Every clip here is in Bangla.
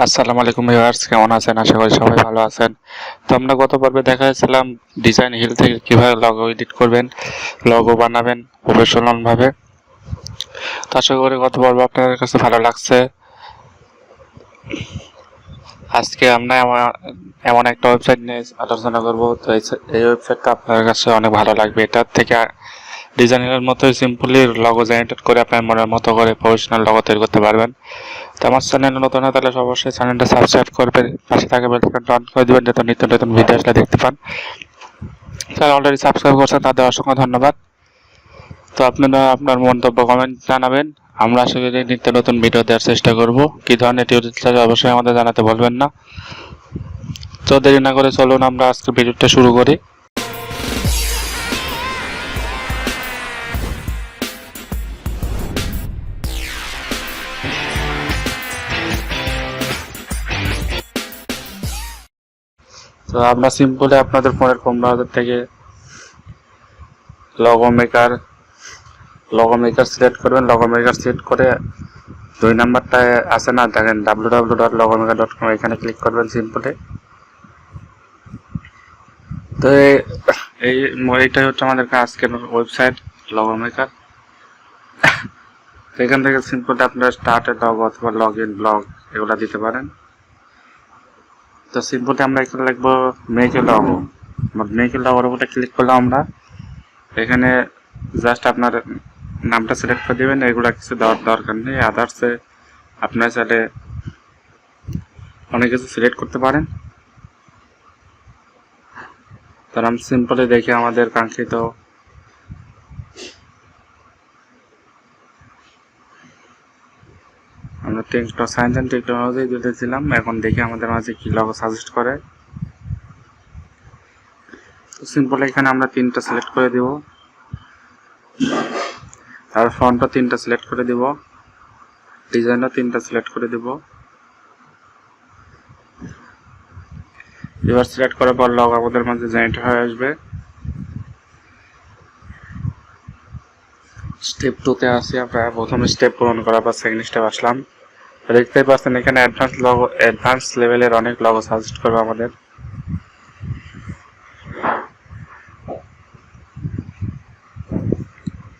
আসসালামু আলাইকুম ভিউয়ার্স, কেমন আছেন? আশা করি সবাই ভালো আছেন। তো আমরা গত পর্বে দেখাচ্ছিলাম ডিজাইন হিল থেকে কিভাবে লগো এডিট করবেন, লগো বানাবেন প্রফেশনাল ভাবে। তো আশা করি গত পর্ব আপনাদের কাছে ভালো লাগছে। আজকে আমরা এমন একটা ওয়েবসাইট নিয়ে আলোচনা করবো। তো এই ওয়েবসাইটটা আপনাদের কাছে অনেক ভালো লাগবে। এটার থেকে ডিজাইনের মতোই সিম্পলি লগো জেনারেট করে আপনার মনের মতো করে প্রফেশনাল লগো তৈরি করতে পারবেন। তো আমার চ্যানেল নতুন হয় তাহলে অবশ্যই চ্যানেলটা সাবস্ক্রাইব করবেন, পাশে থাকা বেল আইকনটা অন করে দিবেন যাতে নিত্য নতুন ভিডিও আসলে দেখতে পান। যারা অলরেডি সাবস্ক্রাইব করছেন তাদের অসংখ্য ধন্যবাদ। তো আপনারা আপনার মন্তব্য কমেন্ট জানাবেন। আমরা আশা করি নিত্য নতুন ভিডিও দেওয়ার চেষ্টা করব। কী ধরনের টিউটোরিয়াল অবশ্যই আমাদের জানাতে বলবেন না। তো দেরি না করে চলুন আমরা আজকে ভিডিওটা শুরু করি। তো আমরা সিম্পলি আপনাদের ফোনের ক্রোম ব্রাউজার থেকে লগো মেকার সিলেক্ট করবেন। লগো মেকার সিলেক্ট করে 2 নাম্বারটায় আছে না, দেখেন www.logomaker.com, এখানে ক্লিক করবেন সিম্পলি। তো এইটাই হচ্ছে আমাদের আজকের ওয়েবসাইট লগো মেকার। এখান থেকে সিম্পলি আপনারা স্টার্টের লগো অথবা লগ ইন ব্লগ এগুলো দিতে পারেন। তো সিম্পলি আমরা এখানে লিখবো make a logo. Make a লগোর উপরে ক্লিক করলাম আমরা। এখানে জাস্ট আপনার নামটা সিলেক্ট করে দেবেন, এগুলো কিছু দেওয়ার দরকার নেই। আদার্সে আপনার চাইলে অনেক কিছু সিলেক্ট করতে পারেন। তার আমি সিম্পলি দেখি আমাদের কাঙ্ক্ষিত আমরা সায়েন্স অ্যান্ড টেকনোলজি দিয়েছিলাম। এখন দেখি আমাদের মাঝে কি লগো সাজেস্ট করে। তো সিম্পলি এখানে আমরা 3টা সিলেক্ট করে দিব, আর ফন্টও 3টা সিলেক্ট করে দিব, ডিজাইনও 3টা সিলেক্ট করে দিব। এবার সিলেক্ট করার পর লগো আমাদের মাঝে জেনারেট হয়ে আসবে। স্টেপ 2তে আসি আমরা। প্রথম স্টেপ পূরণ করার পর সেকেন্ড স্টেপ আসলাম। দেখতেই পাচ্ছেন এখানে অ্যাডভান্স লেভেলের অনেক লগো সাজেস্ট করবে আমাদের।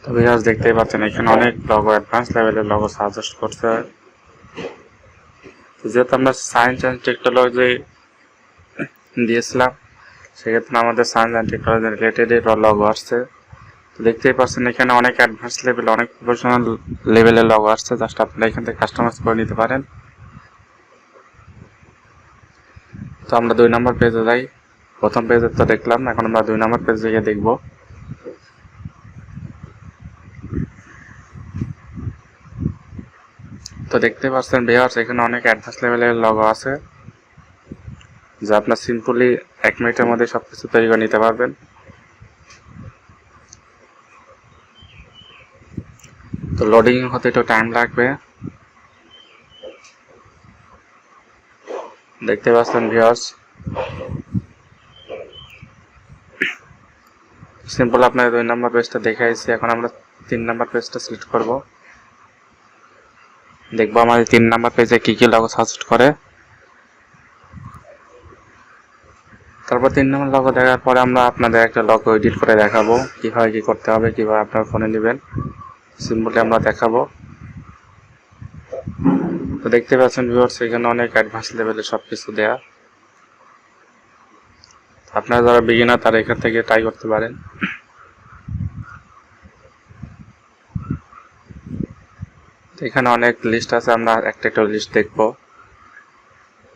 তো ভিউয়ার্স দেখতেই পাচ্ছেন এখানে অনেক লগো অ্যাডভান্স লেভেলের লগো সাজেস্ট করছে। যেহেতু আমরা সায়েন্স অ্যান্ড টেকনোলজি দিয়েছিলাম, সেক্ষেত্রে আমাদের science and technology related logo আসছে। তো দেখতেই পাচ্ছেন এখানে অনেক অ্যাডভান্স লেভেল, অনেক প্রফেশনাল লেভেলের লগো আসছে। জাস্ট আপনারা এখান থেকে কাস্টমাইজ করে নিতে পারেন। তো আমরা 2 নম্বর পেজে যাই। প্রথম পেজে তো দেখলাম, এখন আমরা 2 নম্বর পেজে গিয়ে দেখব। তো দেখতে পাচ্ছেন ভিউয়ার্স এখানে অনেক অ্যাডভান্স লেভেলের লগো আছে, যা আপনার সিম্পলি 1 মিনিটের মধ্যে সবকিছু তৈরি করে নিতে পারবেন। তো লোডিং হতে একটু টাইম লাগবে। দেখতে পাচ্ছেন ভিউয়ার্স সিম্পল আপনার 2 নম্বর পেজটা দেখাইছি। এখন আমরা 3 নম্বর পেজটা সিলেক্ট করব। দেখবো আমাদের 3 নম্বর পেজে কি কি লগো সাজেস্ট করে। তারপর 3 নম্বর লগো দেখার পরে আমরা আপনাদের একটা লগো এডিট করে দেখাবো কিভাবে কি করতে হবে, কিভাবে আপনার ফোনে নেবেন। সিম্পলি আমরা দেখাবো। তো দেখতে পাচ্ছেন ভিউয়ার্স এখানে অনেক অ্যাডভান্স লেভেলে সবকিছু দেয়া। আপনারা যারা বিগিনার তারা এখান থেকে ট্রাই করতে পারেন। এখানে অনেক লিস্ট আছে, আমরা একটা লিস্ট দেখব,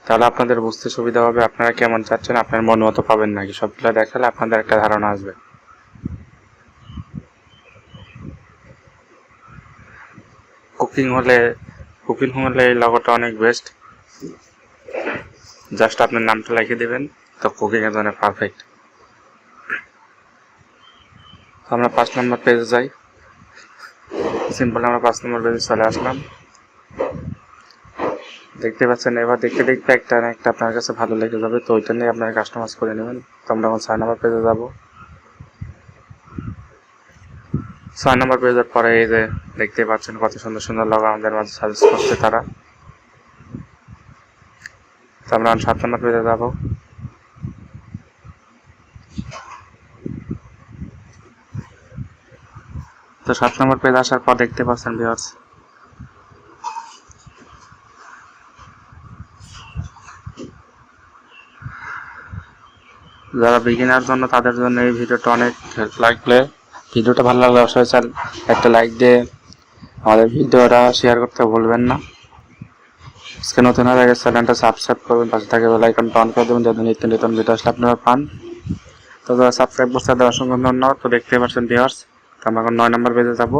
তাহলে আপনাদের বুঝতে সুবিধা হবে আপনারা কেমন চাচ্ছেন, আপনার মন মতো পাবেন নাকি। সবগুলো দেখালে আপনাদের একটা ধারণা আসবে। কুকিং হলে এই লগোটা অনেক বেস্ট। জাস্ট আপনার নামটা লিখে দেবেন, তো কুকিং এর জন্য পারফেক্ট। আমরা 5 নম্বর পেজে যাই। সিম্পল আমরা 5 নম্বর পেজে চলে আসলাম। দেখতে পাচ্ছেন এবার দেখতে দেখতে একটা আপনার কাছে ভালো লেগে যাবে, তো ওইটা নিয়ে আপনারা কাস্টমাইজ করে নেবেন। তো আমরা এখন 6 নম্বর পেজে যাব। 6 নম্বর পেজের পরে এই যে দেখতে পাচ্ছেন কত সুন্দর সুন্দর লগো আমাদের মাঝে সাজেস্ট করছে তারা। তো আমরা 7 নম্বর পেজে যাব। তো 7 নম্বর পেজ আসার পর দেখতে পাচ্ছেন ভিউয়ার্স, যারা বিগিনার জন্য তাদের জন্য এই ভিডিওটা অনেক হেল্প লাগবে। ভিডিওটা ভালো লাগলে অবশ্যই একটা লাইক দিয়ে আমাদের ভিডিওটা শেয়ার করতে ভুলবেন না। আজকে নতুন হয়ে গেছে চ্যানেলটা সাবস্ক্রাইব করবেন, পাশে থাকে বেল আইকনটা অন করে দেবেন যাতে নিত্য নতুন ভিডিও আসলে আপনারা পান। তো যারা সাবস্ক্রাইব করতে তাদের অসংখ্য ধন্যবাদ। তো দেখতে পাচ্ছেন ভিউয়ার্স, তো আমরা এখন 9 নম্বর পেজে যাব।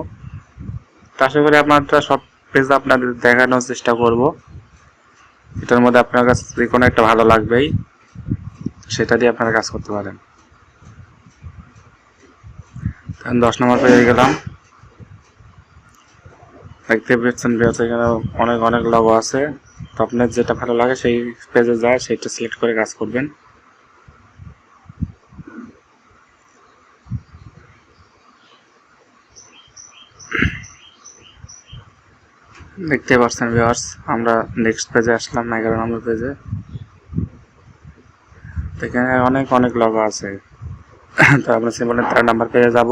তো আশা করি আপনারা সব পেজ আপনাদের দেখানোর চেষ্টা করব। এটার মধ্যে আপনার কাছে যে কোনো একটা ভালো লাগবেই, সেটা দিয়ে আপনারা কাজ করতে পারেন। 10 নম্বর পেজে গেলাম। দেখতে পাচ্ছেন ভিউয়ার্স, এখানে অনেক লগো আছে। তো আপনার যেটা ভালো লাগে সেই পেজে যায় সেইটা সিলেক্ট করে কাজ করবেন। দেখতে পাচ্ছেন ভিউয়ার্স, আমরা নেক্সট পেজে আসলাম, 11 নম্বর পেজে। এখানে অনেক লগো আছে। তো আমরা সিম্পল 13 নম্বর পেজে যাব।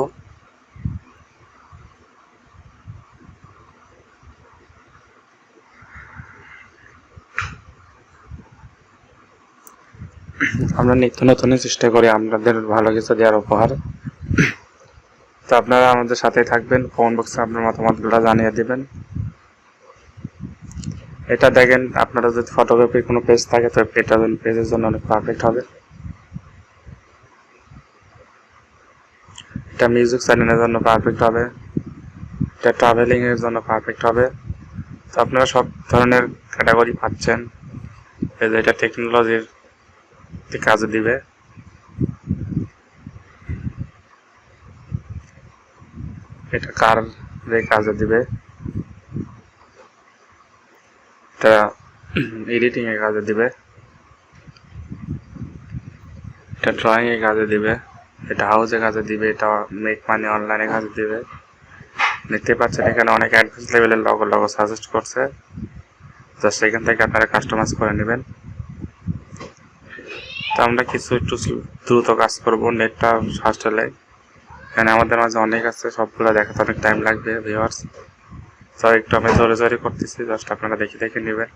আমরা নিত্য নতুনই চেষ্টা করি আপনাদের ভালো কিছু দেওয়ার উপহার। তো আপনারা আমাদের সাথে থাকবেন, কমেন্ট বক্সে আপনার মতামতগুলো জানিয়ে দিবেন। এটা দেখেন, আপনারা যদি ফটোগ্রাফির কোনো পেজ থাকে তো এটা পেজের জন্য অনেক পারফেক্ট হবে। এটা মিউজিক চ্যানেলের জন্য পারফেক্ট হবে, এটা ট্রাভেলিং এর জন্য পারফেক্ট হবে। তো আপনারা সব ধরনের ক্যাটাগরি পাচ্ছেন। এই যে এটা টেকনোলজির কাজে দিবে, এটা কার কাজে দিবে, এটা এডিটিং এর কাজে দিবে, এটা ড্রয়িং এর কাজে দিবে, এটা হাউসে কাজে দিবে, এটা মেক মানি অনলাইনে কাজে দিবে। দেখতে পাচ্ছেন এখানে অনেক অ্যাডভান্স লেভেলের লগো সাজেস্ট করছে, জাস্ট এখান থেকে আপনারা কাস্টমাইজ করে নেবেন। তো আমরা কিছু একটু দ্রুত কাজ করব, নেটটা ফাস্ট হলে। এখানে আমাদের মাঝে অনেক আছে, সবগুলো দেখাতে অনেক টাইম লাগবে ভিউয়ার্স। তো একটু আমি জোরে করতেছি, জাস্ট আপনারা দেখে নেবেন।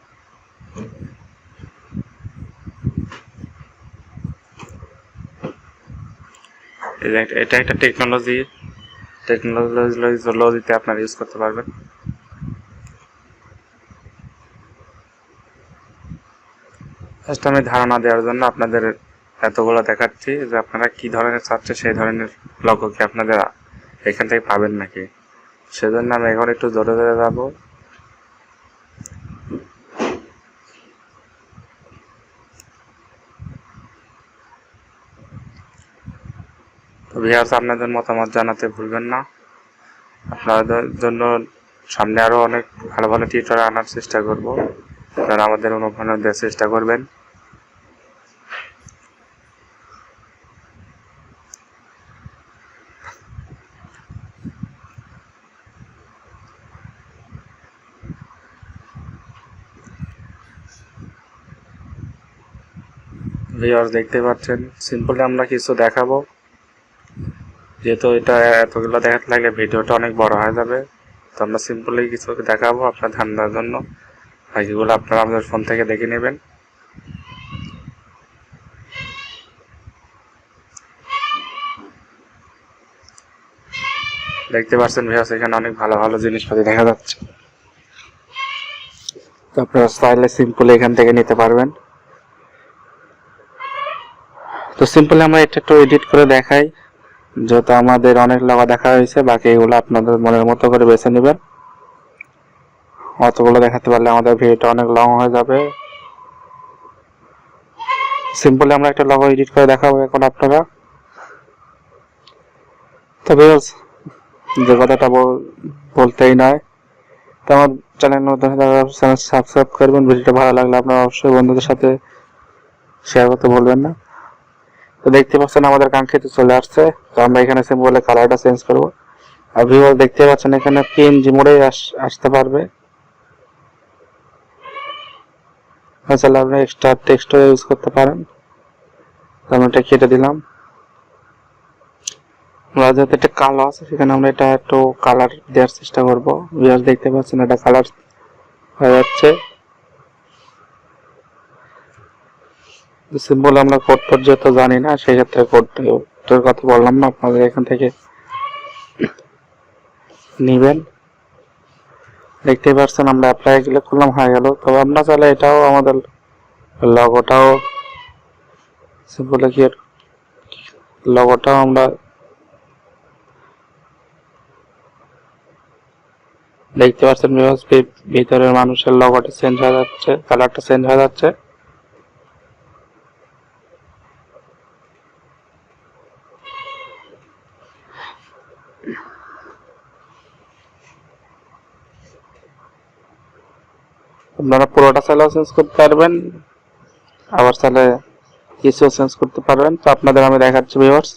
এটা একটা টেকনোলজিতে আপনারা ইউজ করতে পারবেন। জাস্ট আমি ধারণা দেওয়ার জন্য আপনাদের এতগুলো দেখাচ্ছি যে আপনারা কি ধরনের চাচ্ছে সেই ধরনের লগো কি আপনাদের এখান থেকে পাবেন নাকি, সেজন্য আমি এখন একটু জোরে যাব। তো ভিউয়ার্স, আপনাদের মতামত জানাতে ভুলবেন না। আপনাদের জন্য সামনে আরো অনেক ভালো টিউটোরিয়াল আনার চেষ্টা করব, আপনারা আমাদের অনুপ্রেরণা দেওয়ার চেষ্টা করবেন। ভিউয়ার্স, দেখতে পাচ্ছেন সিম্পলি আমরা কিছু দেখাবো, যেহেতু এটা এতগুলো দেখাতে লাগলে ভিডিওটা অনেক বড় হয়ে যাবে। তো আমরা সিম্পলি কিছু দেখাবো আপনার ধারণার জন্য, বাকিগুলো আপনারা আমাদের ফোন থেকে দেখে নেবেন। দেখতে পাচ্ছেন ভিউয়ার্স, এখানে অনেক ভালো জিনিসপাতি দেখা যাচ্ছে। তো আপনারা চাইলে সিম্পলি এখান থেকে নিতে পারবেন। তো সিম্পলি আমরা এটা একটু এডিট করে দেখাই, যেহেতু আমাদের অনেক লগো দেখা হয়েছে, বাকি এগুলো আপনাদের মনের মতো করে বেছে নেবেন। অতগুলো দেখাতে পারলে আমাদের ভিডিওটা অনেক লং হয়ে যাবে। সিম্পলি আমরা একটা লগো এডিট করে দেখাবো এখন আপনারা। তো ভিউয়ার্স, যে কথাটা বলতেই নয়, তো আমার চ্যানেল নতুন চ্যানেল সাবস্ক্রাইব করবেন। ভিডিওটা ভালো লাগলে আপনারা অবশ্যই বন্ধুদের সাথে শেয়ার করতে ভুলবেন না। তো দেখতে পাচ্ছেন আমাদের কাঙ্ক্ষিত চলে আসছে। তো আমরা এখানে সিম্পলি কালারটা চেঞ্জ করব। আর ভিউয়ার্স, দেখতে পাচ্ছেন এখানে পিএনজি মোডে আসতে পারবে। তাহলে আপনি এক্সট্রা টেক্সটও ইউজ করতে পারেন। আমি এটা কেটে দিলাম। আমরা যাতে একটা কালো আছে সেখানে আমরা এটা একটু কালার দেওয়ার চেষ্টা করবো। ভিউয়ার্স দেখতে পাচ্ছেন এটা কালার হয়ে যাচ্ছে। সিম্বল আমরা কোড পর্যন্ত জানি না, সেক্ষেত্রে কোডটার কথা বললাম না, আপনাদের এখান থেকে নিবেন। দেখতে পাচ্ছেন আমরা অ্যাপ্লাই ক্লিক করলাম, হয়ে গেল। তবে আমরা চাইলে এটাও আমাদের লগোটাও সিম্বল কি লগোটাও আমরা দেখতে পাচ্ছেন ভিতরের মানুষের লগোটা চেঞ্জ হয়ে যাচ্ছে, কালারটা চেঞ্জ হয়ে যাচ্ছে। আপনারা পুরোটা চাইলেও চেঞ্জ করতে পারবেন, আবার চাইলে কিছু চেঞ্জ করতে পারবেন। তো আপনাদের আমি দেখাচ্ছি ভিউয়ার্স,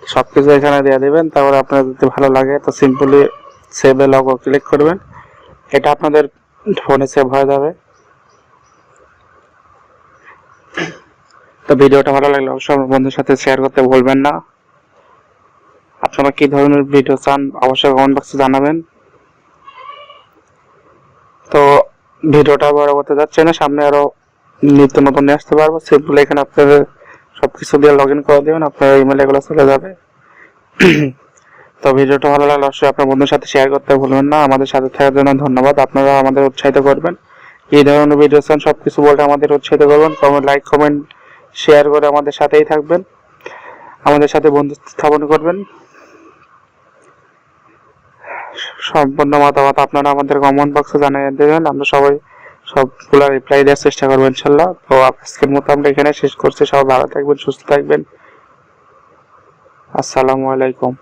সবকিছু এখানে দিয়ে দিবেন। তারপরে আপনার যদি ভালো লাগে তো সিম্পলি সেভে লগো ক্লিক করবেন, এটা আপনাদের ফোনে সেভ হয়ে যাবে। তো ভিডিওটা ভালো লাগলে অবশ্যই আমার বন্ধুর সাথে শেয়ার করতে ভুলবেন না। আপনারা কি ধরনের ভিডিও চান অবশ্যই কমেন্ট বক্সে জানাবেন। তো ভিডিওটা বড় করতে যাচ্ছে না, সামনে আরো নিত্য নতুন নিয়ে আসতে পারবো। সিম্পলি এখানে আপনাদের সবকিছু দিয়ে লগ ইন করে দেবেন, আপনার ইমেলে এগুলো চলে যাবে। তো ভিডিওটা ভালো লাগলে অবশ্যই আপনার বন্ধুর সাথে শেয়ার করতে ভুলবেন না। আমাদের সাথে থাকার জন্য ধন্যবাদ। আপনারা আমাদের উৎসাহিত করবেন, এই ধরনের ভিডিও চান সবকিছু বলে আমাদের উৎসাহিত করবেন। লাইক কমেন্ট শেয়ার করে আমাদের সাথেই থাকবেন, আমাদের সাথে বন্ধুত্ব স্থাপন করবেন। সম্পূর্ণ মতামত আপনারা আমাদের কমেন্ট বক্সে জানিয়ে দেবেন, আমরা সবাই সবগুলো রিপ্লাই দেওয়ার চেষ্টা করবো ইনশাল্লাহ। তো আজকের মতো আমরা এখানে শেষ করছি। সবাই ভালো থাকবেন, সুস্থ থাকবেন। আসসালামু আলাইকুম।